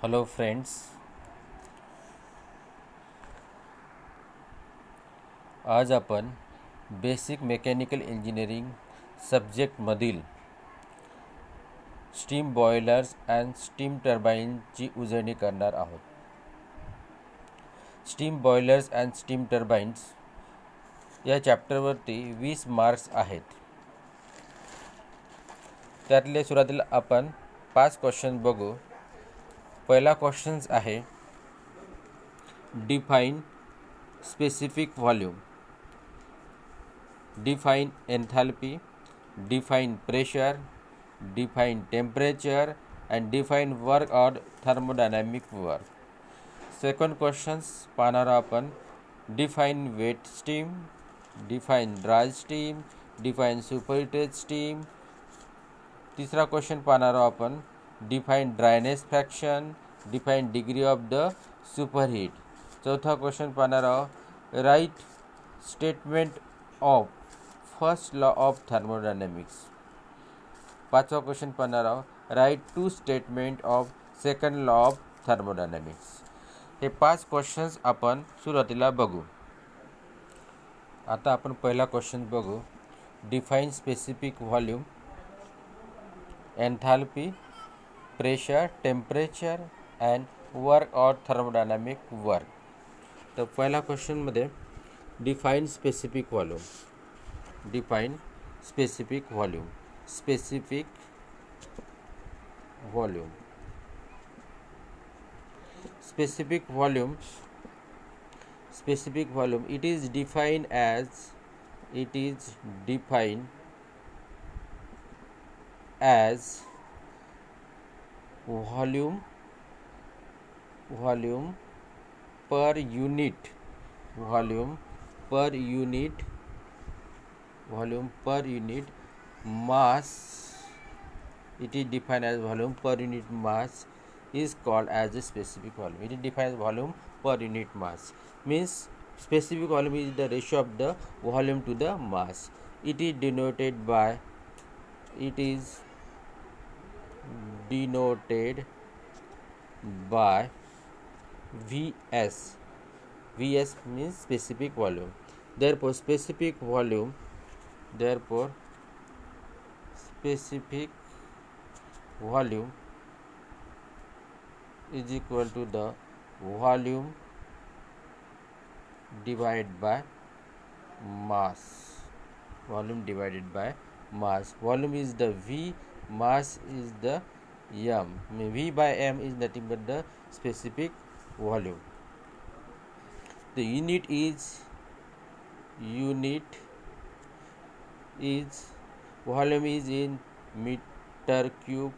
Hello friends, आज आपण basic mechanical engineering सब्जेक्टमधील स्टीम बॉयलर्स अँड स्टीम टर्बाईनची उजळणी करणार आहोत. Steam boilers and steam turbines या चॅप्टरवरती 20 मार्क्स आहेत. त्यातले सुरुवातीला आपण 5 क्वेश्चन बघू. पहिला क्वेश्चन्स आहे define specific volume, define enthalpy, define pressure, define temperature and define work or thermodynamic work. Second questions पाहणार आपण define wet steam, define dry steam, define superheated steam. तिसरा क्वेश्चन पाहणार आपण define dryness fraction, define degree of the superheat. चौथा question पाहणार write statement of first law of thermodynamics. पाचवा question पाहणार आहोत write to statement of second law of thermodynamics. हे 5 questions आपण सुरुवातीला बघू. आता आपण पहिला क्वेश्चन बघू. Define specific volume, enthalpy, pressure, temperature and work or thermodynamic work. तर पहिला क्वेश्चनमध्ये define specific volume. Define specific volume. Specific volume. Specific volume. Specific volume. It is defined as volume per unit. Volume per unit mass. It is defined as volume per unit mass is called as a specific volume. It is defined as volume per unit mass. Means specific volume is the ratio of the volume to the mass. It is denoted by Vs. Vs means specific volume. Therefore specific volume is equal to the volume divided by mass. Volume is the V, mass is the m. V by m is nothing but the specific volume. The unit is volume is in meter cube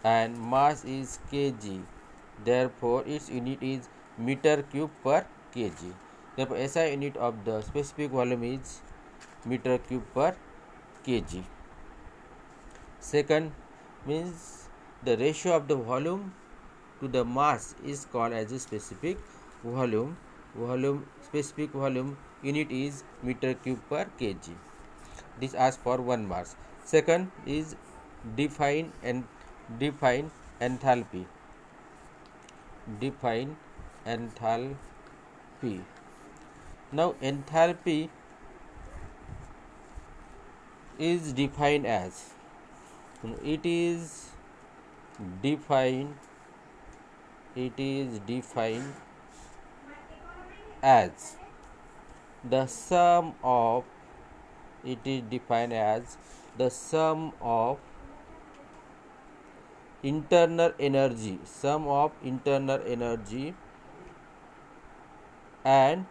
and mass is kg. Therefore its unit is meter cube per kg. Therefore SI unit of the specific volume is meter cube per kg. Second means the ratio of the volume to the mass is called as a specific volume. Specific volume unit is meter cube per kg. This asks for 1 mark. Second is define enthalpy. Now enthalpy is defined as the sum of internal energy and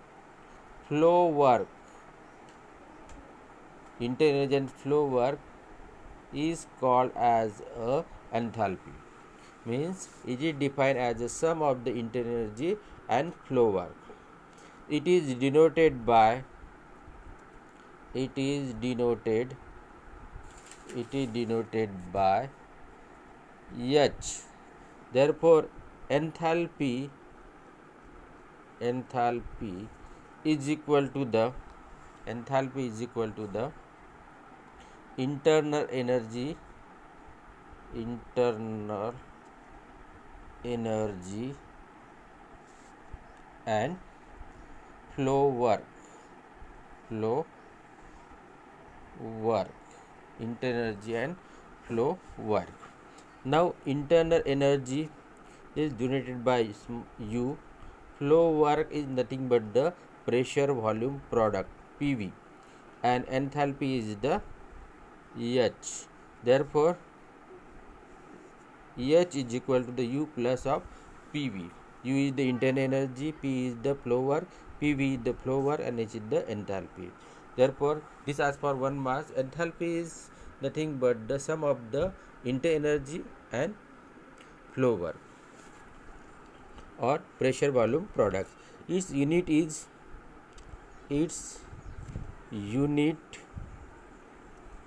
flow work. Internal energy and flow work is called as a enthalpy. Means it is defined as the sum of the internal energy and flow work. It is denoted by H. Therefore enthalpy is equal to the internal energy energy and flow work. Flow work. Internal energy and flow work. Now internal energy is donated by U. Flow work is nothing but the pressure volume product PV, and enthalpy is the H. Therefore H is equal to the U plus of PV. U is the internal energy, P is the flow work, PV is the flow work, and H is the enthalpy. Therefore this as for 1 mass. Enthalpy is nothing but the sum of the internal energy and flow work or pressure volume products. Its unit is its unit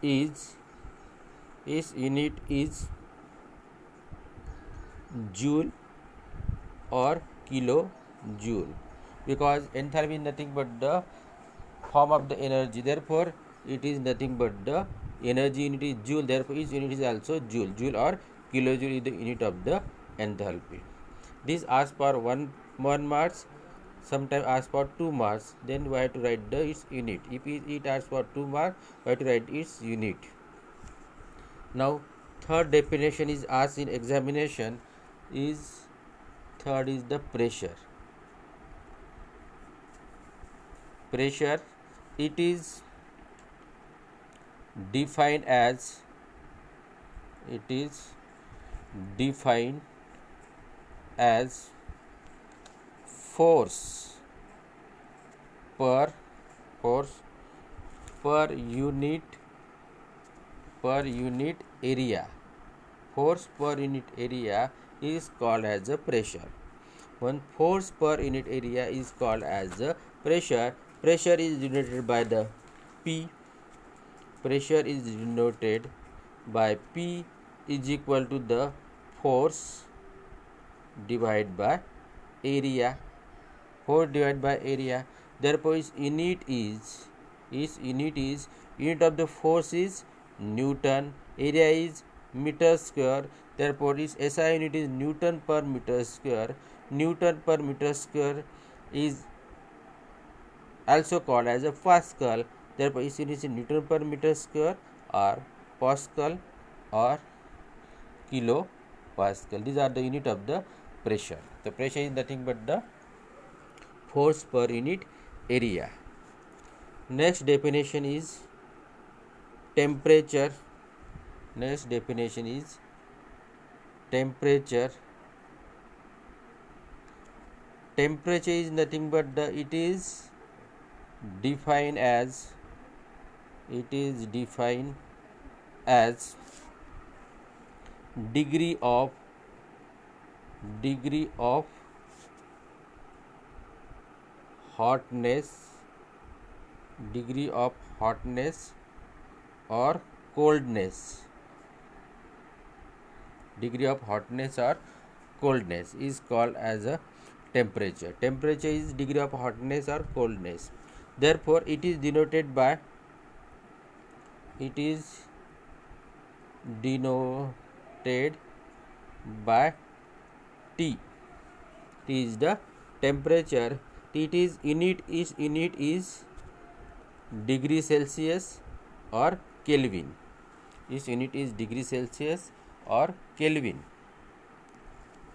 is joule or kilojoule, because enthalpy is nothing but the form of the energy. Therefore it is nothing but the energy unit is joule. Therefore its unit is also joule or kilojoule is the unit of the enthalpy. This asks for one mass, sometimes asks for 2 mass, then we have to write its unit. If it asks for 2 mass, we have to write its unit. Now third definition is asked in examination is the pressure. Pressure, it is defined as force per unit area. Force per unit area is called as a pressure. When force per unit area is called as a pressure, pressure is denoted by the P. Pressure is denoted by P is equal to the force divided by area. Force divided by area. Therefore its unit of the force is Newton, area is meter square. Therefore its SI unit is Newton per meter square. Newton per meter square is also called as a Pascal. Therefore its unit is Newton per meter square or Pascal or kilopascal. These are the unit of the pressure. The pressure is nothing but the force per unit area. Next definition is temperature. Temperature is nothing but it is defined as degree of hotness or coldness. Degree of hotness or coldness is called as a temperature. Temperature is degree of hotness or coldness. Therefore it is denoted by T. T is the temperature. Its unit is degree Celsius or Kelvin. Its unit is degree Celsius or Kelvin.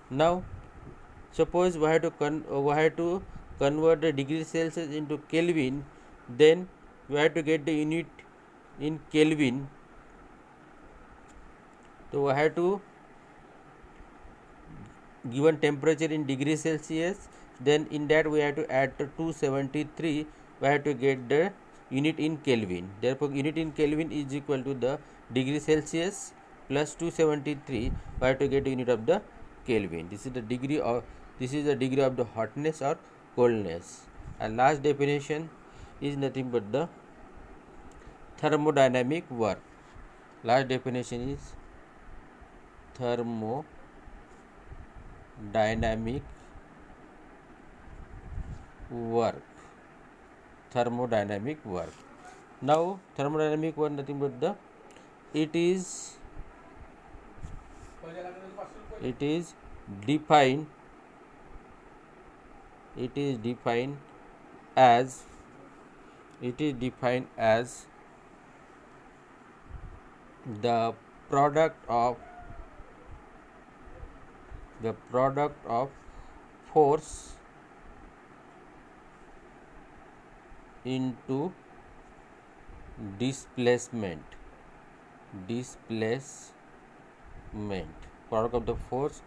Now suppose we have to convert the degree Celsius into Kelvin, then we have to get the unit in Kelvin. So we have to given temperature in degree Celsius, then in that we have to add 273. We have to get the unit in Kelvin. Therefore unit in Kelvin is equal to the degree Celsius plus 273. We have to get the unit of the Kelvin. This is the degree of the hotness or coldness. And last definition is nothing but the thermodynamic work. Last definition is thermodynamic work. Now thermodynamic work nothing but it is defined it is defined as the product of force into displacement product of the force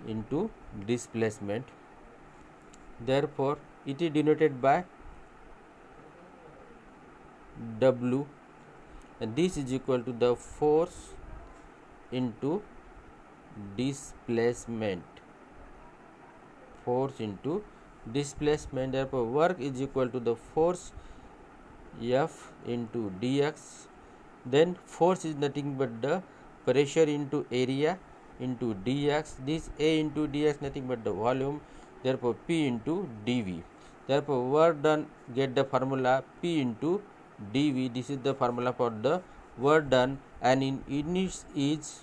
into displacement. Therefore it is denoted by W, and this is equal to the force into displacement. Therefore work is equal to the force F into dx. Then force is nothing but the pressure into area into dx. This A into dx nothing but the volume. Therefore P into dV. Therefore work done, get the formula P into dV. This is the formula for the work done, and in unit is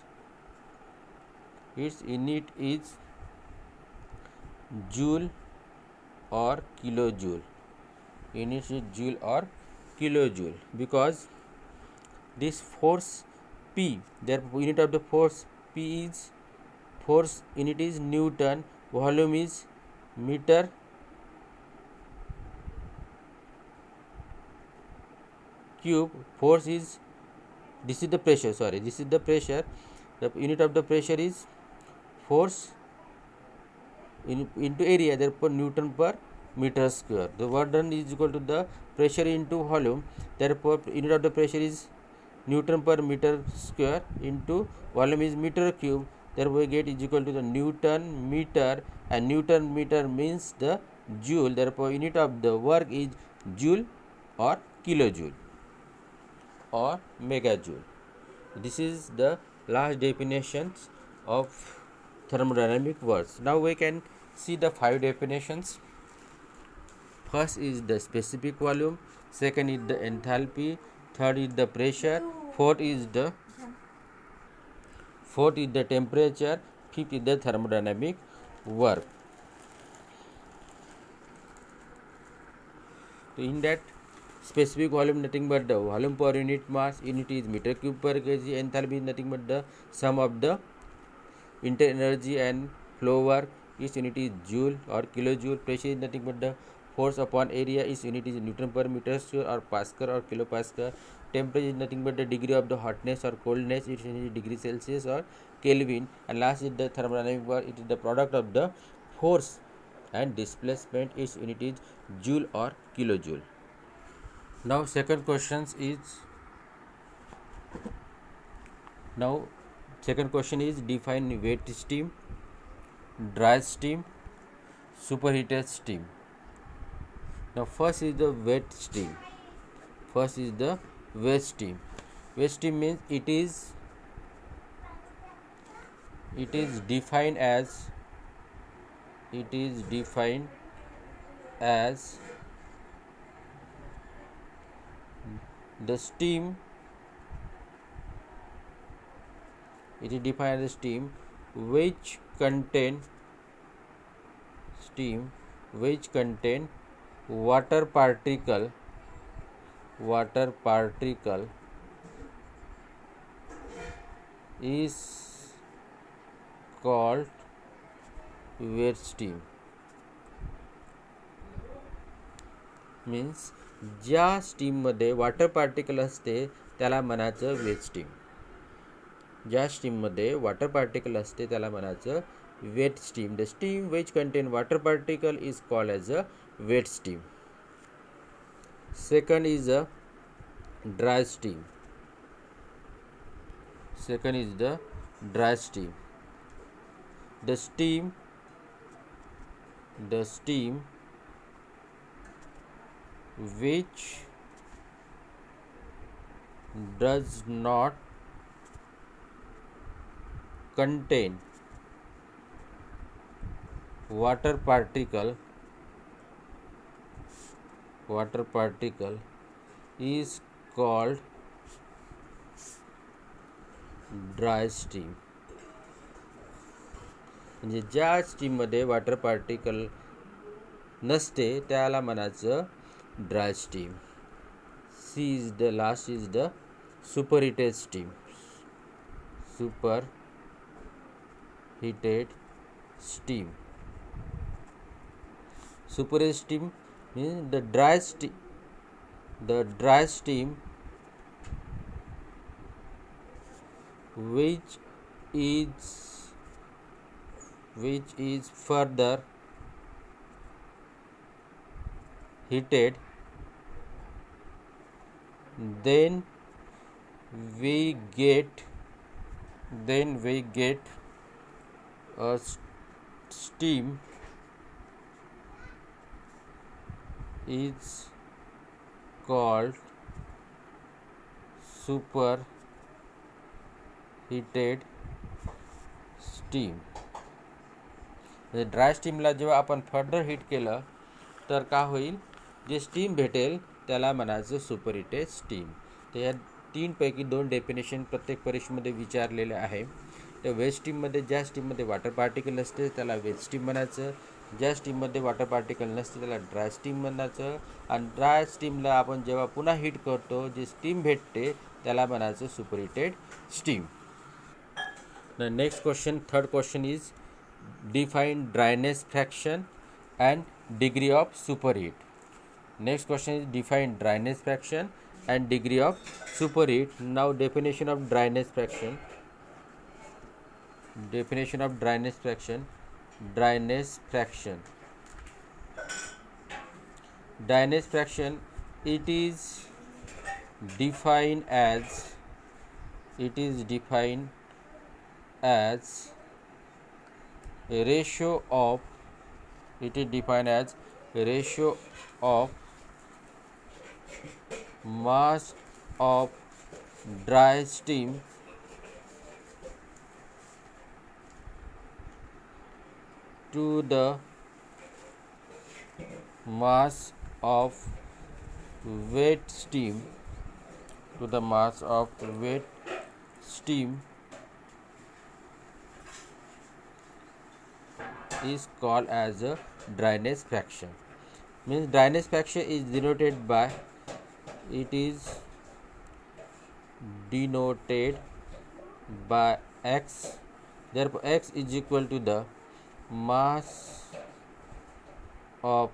joule or kilojoule. Unit is joule or kilojoule, because this force P, therefore unit of the force P is, force unit is Newton, volume is meter cube, force is, this is the pressure, the unit of the pressure is force into area, therefore Newton per meter square. The work done is equal to the pressure into volume, therefore unit of the pressure is Newton per meter square into volume is meter cube, therefore we get is equal to the Newton meter, and Newton meter means the joule, therefore unit of the work is joule or kilojoule or megajoule. This is the last definitions of thermodynamic words. Now we can see the 5 definitions. First is the specific volume, second is the enthalpy, third is the pressure, fourth is the temperature, fifth is the thermodynamic work. So in that, specific volume nothing but the volume per unit mass, unit is meter cube per kg, enthalpy is nothing but the sum of the internal energy and flow work, each unit is joule or kilojoule, pressure is nothing but the force upon area, each unit is Newton per meter square or Pascal or kilopascal, temperature is nothing but the degree of the hotness or coldness, each unit is degree Celsius or Kelvin, and last is the thermodynamic work, it is the product of the force and displacement, each unit is joule or kilojoule. Now second question is define wet steam, dry steam, superheated steam. Now first is the wet steam. Wet steam means it is defined as the steam. It is defined as steam which contain water particle is called wet steam. Means ज्या steam मध्ये water particle असते त्याला म्हणायचं wet steam. ज्या steam मध्ये water particle असते त्याला म्हणायचं wet steam. The steam which contain water particle is called as a wet steam. Second is a dry steam. The steam which does not contain water particle is called dry steam. म्हणजे ज्या स्टीममध्ये water particle नसते त्याला म्हणायचं dry steam. C is the last is the superheated steam. superheated steam. Superheated steam means the dry steam which is further heated, then we get a steam is called superheated steam. Dry स्टीमला जेव्हा आपण further heat केलं तर का होईल, जे steam भेटेल त्याला म्हणायचं सुपरहीटेड स्टीम. तर या तीनपैकी 2 डेफिनेशन प्रत्येक परीक्षेमध्ये विचारलेले आहे. तर वेट स्टीममध्ये ज्या स्टीममध्ये वॉटर पार्टिकल नसते त्याला वेट स्टीम म्हणायचं, ज्या स्टीममध्ये वॉटर पार्टिकल नसते त्याला ड्राय स्टीम म्हणायचं, आणि ड्राय स्टीमला आपण जेव्हा पुन्हा हीट करतो जे स्टीम भेटते त्याला म्हणायचं superheated steam. The next question, third question is define dryness fraction and degree of superheat. Next question is define dryness fraction and degree of superheat. Now definition of dryness fraction. Definition of dryness fraction. Dryness fraction. Dryness fraction, it is defined as a ratio of mass of dry steam to the mass of wet steam is called as a dryness fraction. Means dryness fraction is denoted by x. Therefore x is equal to the mass of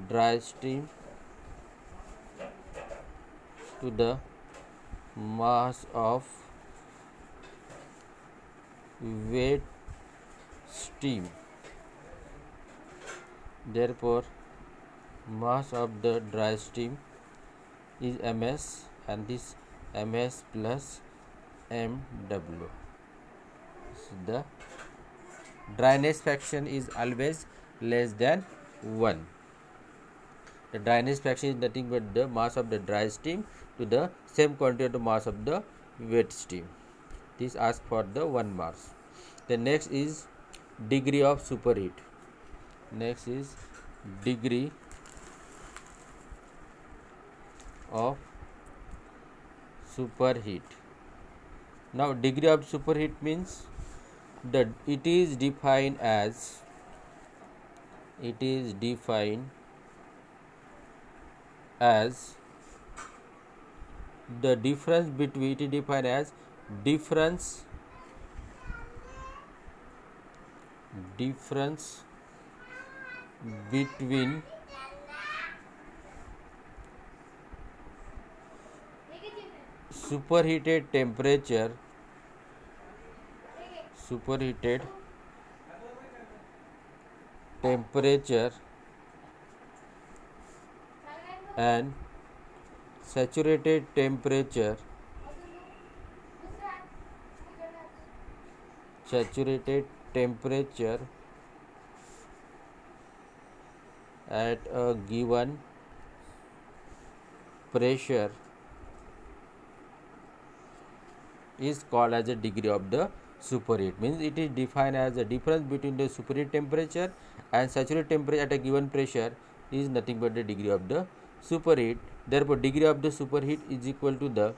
dry steam to the mass of wet steam. Therefore mass of the dry steam is ms, and this ms plus mw. So the dryness fraction is always less than 1. The dryness fraction is nothing but the mass of the dry steam to the same quantity of the mass of the wet steam. This asks for the 1 mass. The next is degree of superheat. Next is degree of superheat. Now degree of superheat means that it is defined as the difference between between superheated temperature and saturated temperature at a given pressure is called as a degree of the superheat. Means it is defined as the difference between the superheat temperature and saturated temperature at a given pressure is nothing but the degree of the superheat. Therefore degree of the superheat is equal to the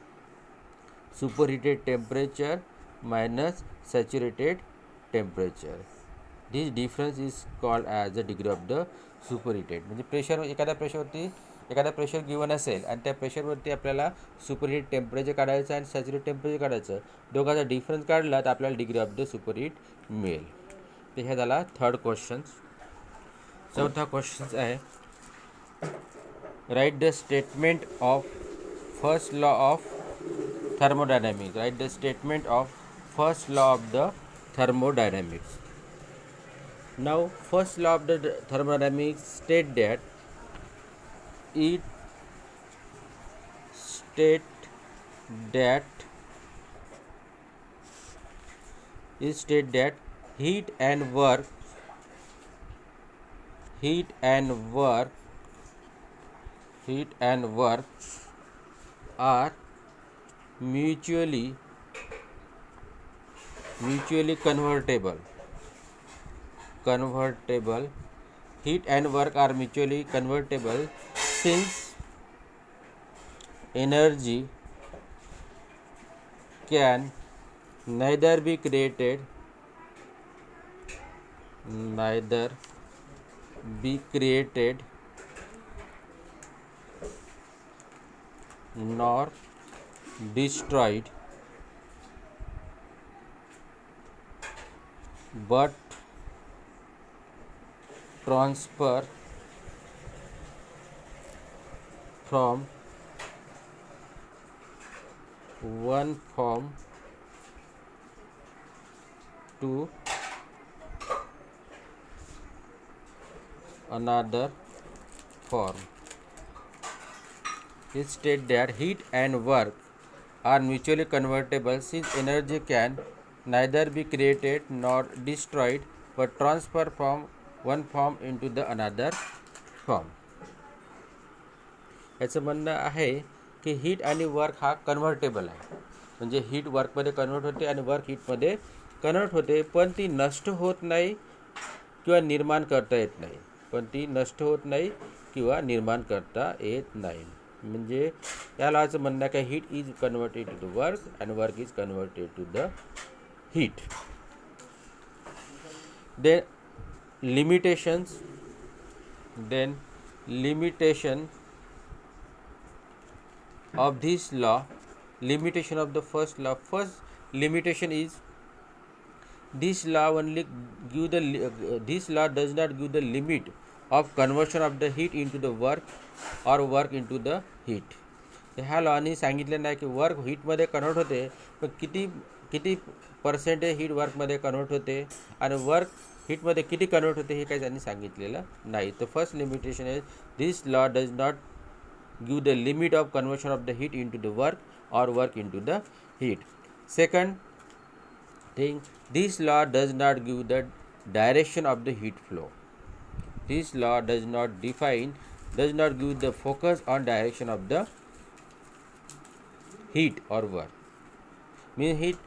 superheated temperature minus saturated temperature. This difference is called as the degree of the superheated. म्हणजे pressure, एखादा pressure given असेल आणि त्या प्रेशरवरती आपल्याला superheat temperature काढायचं आणि saturate temperature काढायचं, दोघांचा डिफरन्स काढला तर आपल्याला डिग्री ऑफ द सुपरहीट मिळेल. तर ह्या झाला थर्ड क्वेश्चन. चौथा क्वेश्चन आहे, write the statement of first law of thermodynamics. Write the statement of first law of the thermodynamics. Now first law of the thermodynamics state that it state that heat and work are mutually convertible. Heat and work are mutually convertible since energy can neither be created nor destroyed, but transfer from one form to another form. It states that heat and work are mutually convertible since energy can neither be created nor destroyed but transfer from one form into the another form. याचं म्हणणं आहे की heat आणि work हा convertible आहे. म्हणजे heat वर्कमध्ये convert होते आणि वर्क हीटमध्ये कन्वर्ट होते, पण ती नष्ट होत नाही किंवा निर्माण करता येत नाही. म्हणजे या लॉचं म्हणणं आहे की heat is converted to the work and work is converted to the heat. Then limitation of this law, limitation of the first law. First limitation is this law does not give the limit of conversion of the heat into the work or work into the heat. ह्या लॉनी सांगितलं नाही की work हीटमध्ये convert होते, पण किती percentage heat वर्कमध्ये convert होते आणि work हीटमध्ये किती कन्वर्ट होते हे काही त्यांनी सांगितलेलं नाही. तर first limitation is this law does not give the limit of conversion of the heat into the work और work into the heat. Second thing, this law does not give the direction of the heat flow. This law does not give the focus on direction of the heat or work. Means heat,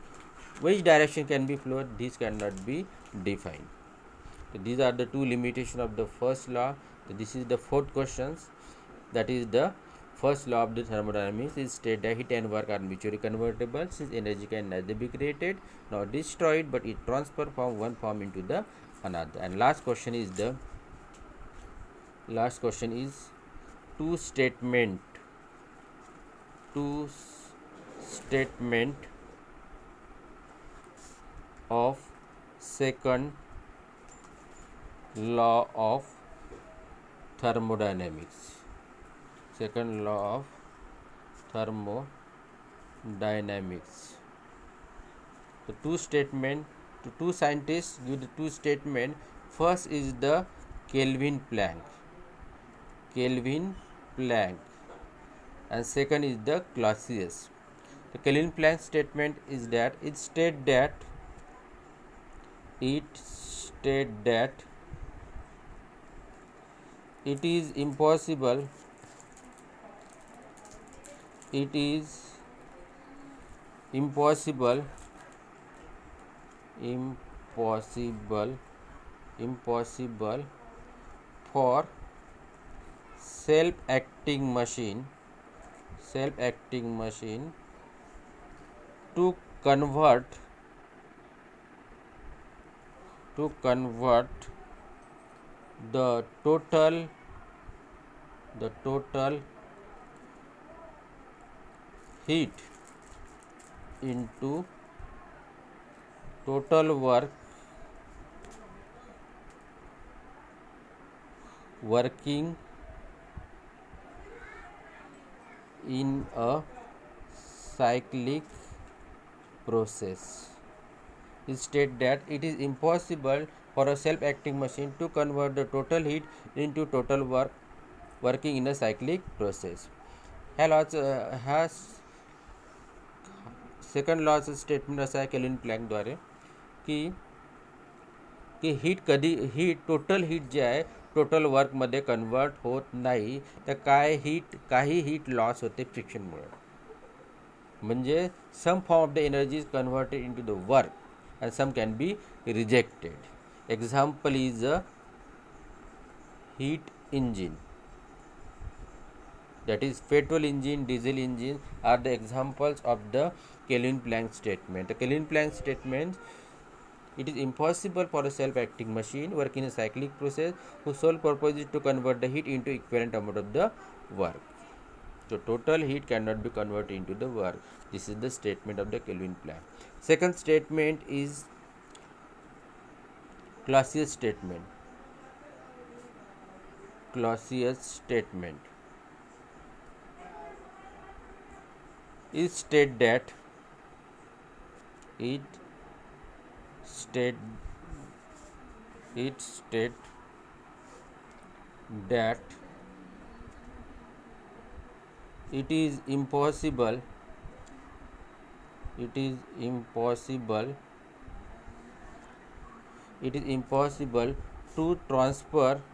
which direction can be flowed, this cannot be defined. So these are the two limitations of the first law. So this is the fourth questions, that is the first law of the thermodynamics is state that heat and work are mutually convertible since energy can neither be created nor destroyed but it transfer from one form into the another. And last question is two statement of second law of thermodynamics. Second law of thermodynamics. The two scientists give the two statement. First is the Kelvin Planck and second is the Clausius. The Kelvin-Planck statement is that it state that it is impossible for self-acting machine to convert to convert the total heat into total work working in a cyclic process. It states that it is impossible for a self-acting machine to convert the total heat into total work working in a cyclic process. ह्या second लॉचं statement असं आहे kelvin प्लँकद्वारे की heat total heat जे आहे total वर्कमध्ये convert होत नाही, तर काही heat loss होते फ्रिक्शनमुळे. म्हणजे some form of the energy is converted into the work and some can be rejected. Example is a heat engine, that is petrol engine, diesel engine are the examples of the Kelvin-Planck statement. The Kelvin-Planck statement, it is impossible for a self-acting machine working in a cyclic process whose sole purpose is to convert the heat into equivalent amount of the work. So total heat cannot be converted into the work. This is the statement of the Kelvin-Planck. Second statement is Clausius statement. Clausius statement is state that it is impossible to transfer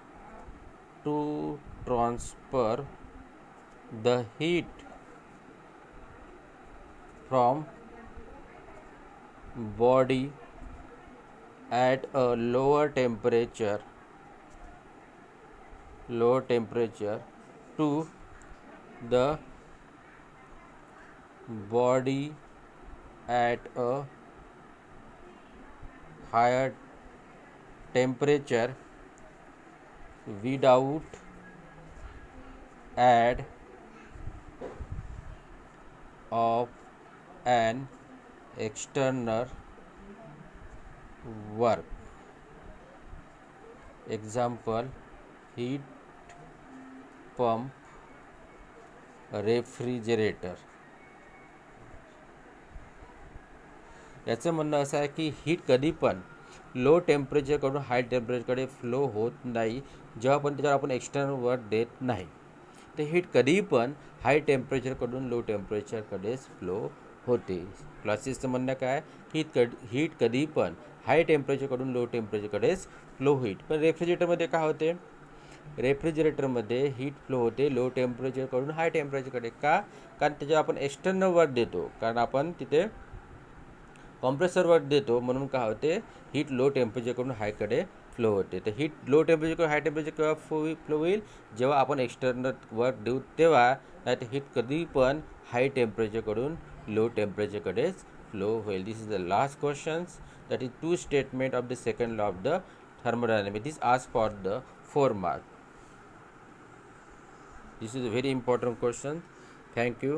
the heat from body at a lower temperature to the body at a higher temperature without aid of an external work. Example, heat pump, refrigerator. याचं म्हणणं असं आहे की heat कधी पण लो टेम्परेचरकडून हाय टेम्परेचरकडे flow होत नाही जेव्हा पण त्याच्यावर आपण एक्सटर्नल वर्क देत नाही. तर हीट कधीही पण हाय टेम्परेचरकडून लो टेम्परेचरकडेच फ्लो होते. क्लासेसचं म्हणणं काय, हीट कधी पण हाय टेम्परेचरकडून लो टेम्परेचरकडेच फ्लो होईल. पण रेफ्रिजरेटरमध्ये काय होते, रेफ्रिजरेटरमध्ये हीट फ्लो होते लो टेम्परेचरकडून हाय टेम्परेचरकडे. का? कारण त्याच्यावर आपण एक्सटर्नल वर्क देतो, कारण आपण तिथे कॉम्प्रेसर वर्क देतो, म्हणून काय होते हीट लो टेम्परेचरकडून हायकडे फ्लो होते. तर हीट लो टेम्परेचरकडून हाय टेम्परेचर केव्हा फ्लो होईल, जेव्हा आपण एक्सटर्नल वर्क देऊ तेव्हा. नाही तर हीट कधी पण हाय टेम्परेचरकडून लो टेम्परेचरकडेच फ्लो होईल. This is the last questions, that is two statement of the second law of the thermodynamics. This asked for the 4 mark. This is a very important question. Thank you.